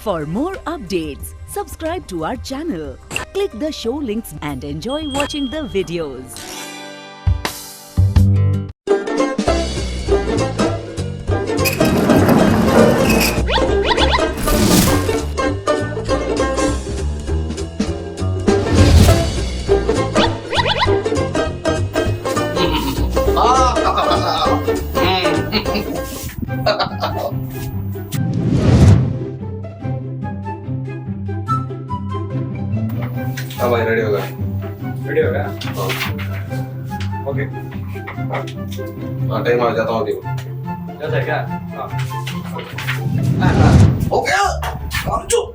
For more updates, subscribe to our channel, click the show links and enjoy watching the videos. हाँ भाई ready हो गया okay हाँ time आ जाता हूँ देखो जाता है क्या हो गया चुप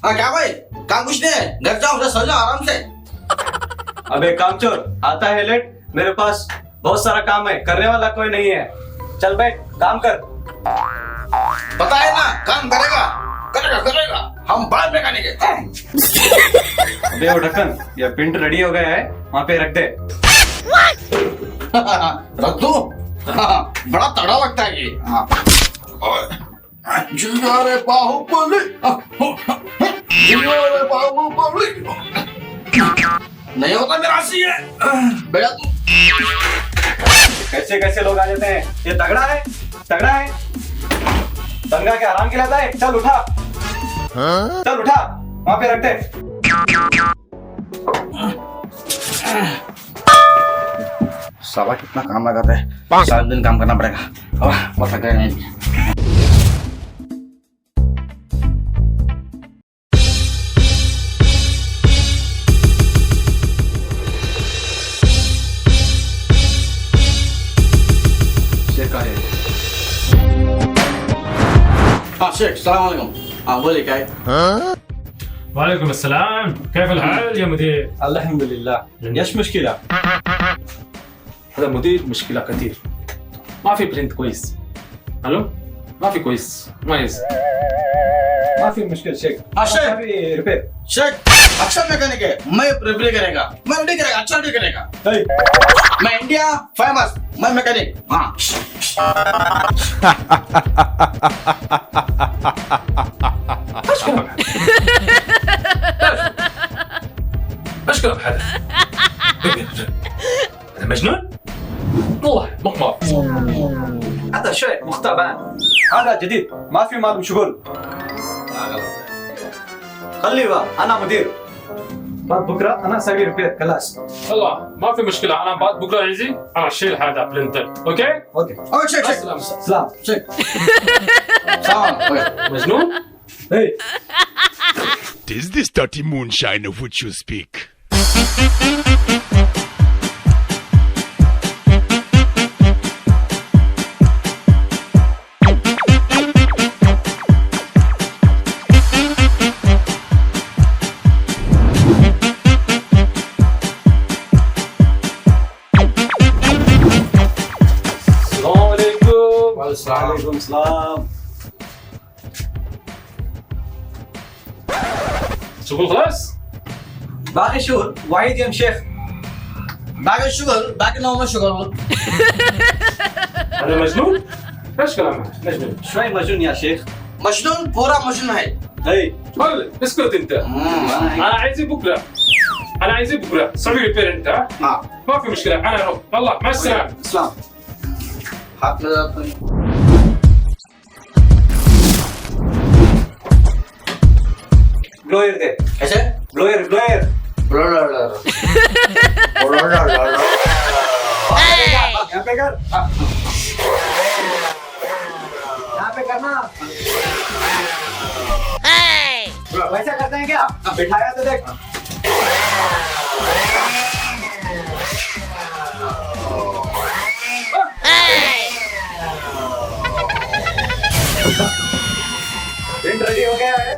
क्या भाई काम कुछ नहीं है घर जाओ सो जाओ आराम से अबे कामचोर आता है लेट मेरे पास बहुत सारा काम है करने वाला कोई नहीं है चल बैठ काम कर पता है ना काम करेगा करेगा करेगा हम बाद में करने के अबे वो ढक्कन ये प्रिंट रेडी हो गया है वहाँ पे रख दे रख दो बड़ा तगड़ा लगता है ये जियारे बाहुबली जियारे बाहुबली नहीं होता मेरा सी है बेटा तू कैसे कैसे लोग आ जाते हैं ये तगड़ा है दंगा के आराम खिलाता है चल उठा चल उठा वहां पे रख दे साला कितना काम लगाता है 7 दिन काम करना पड़ेगा अब मत थक गए शेख सलाम अलैकुम बोलिए क्या है वालेकुम अस्सलाम كيف الحال يا مدير الحمد لله ايش مشكلة هذا مدير مشكلة كثير ما في برنت كويس الو ما في كويس مميز ما في مشكلة शेख शेख रिपेयर शेख अच्छा मैकेनिक है मैं रिपेयर करेगा मैं रेडी करेगा अच्छा रेडी करेगा मैं इंडिया फेमस मैं मैकेनिक हाँ مشكلة بهذا هذا مجنون والله مقمار هذا شيء مختبئ هذا جديد ما في معلوم شغل خلي بقى انا مدير بعد بكره انا اسوي ريبير خلاص والله ما في مشكلة أنا بعد بكرة يجي أنا أشيل هذا بلنتر أوكي؟ اوكي شيك شيك سلام شيك سلام مجنون؟ hey Is this dirty moonshine of which you speak? वालेकुम सलाम شغل خلاص؟ باقي شغل واحد يا شيخ باقي الشغل باقي نوم الشغل هذا مجنون؟ ايش كلامك؟ مجنون شوي مجنون يا شيخ مجنون पूरा مجنون है اي طيب اسكت انت انا عايزك بكره انا عايزك بكره سوي ريبير انت ها؟ ما في مشكله انا اروح والله مع السلامه سلام हाथ में जाता है ब्लोयर दे कैसे ब्लोयर ब्लोयर ब्लोयर यहाँ पे कर यहाँ पे करना वैसा करते हैं क्या बिठाया तो देख प्रिंट रेडी हो गया है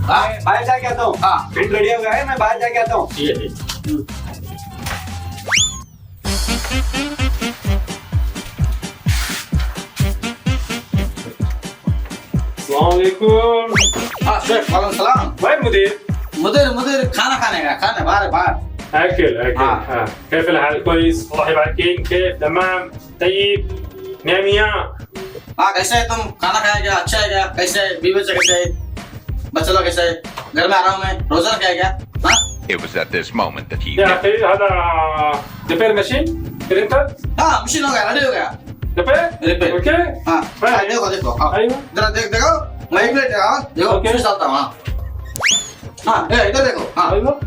बाहर जाके आता हूँ हाँ प्रिंट रेडी हो गया है मैं बाहर जाके आता हूँ ठीक है अस्सलामुअलैकुम हाँ शेख वालेकुम सलाम वين मुदीर मुदीर खाना खाने का खाने बाहर बाहर اكل كيف الحال؟ كويس الله يباركين. كيف تمام طيب ميا हाँ कैसे है तुम? खाना खाया क्या? अच्छा है क्या? कैसे है? बीवी बच्चे कैसे है? बच्चे लोग कैसे है? घर में आराम है? रोजा रखा है क्या? हाँ? It was at this moment that he يا اخي هذا ريبير ماشين برينتر हाँ मशीन हो गया, रेडी हो गया. ريبير Repair. اوكي हाँ देखो देखो हाँ. ايوه जरा देखो मैं एक मिनट हाँ देखो Okay. स्विच डालता हूँ. हाँ इधर देखो हाँ. ايوه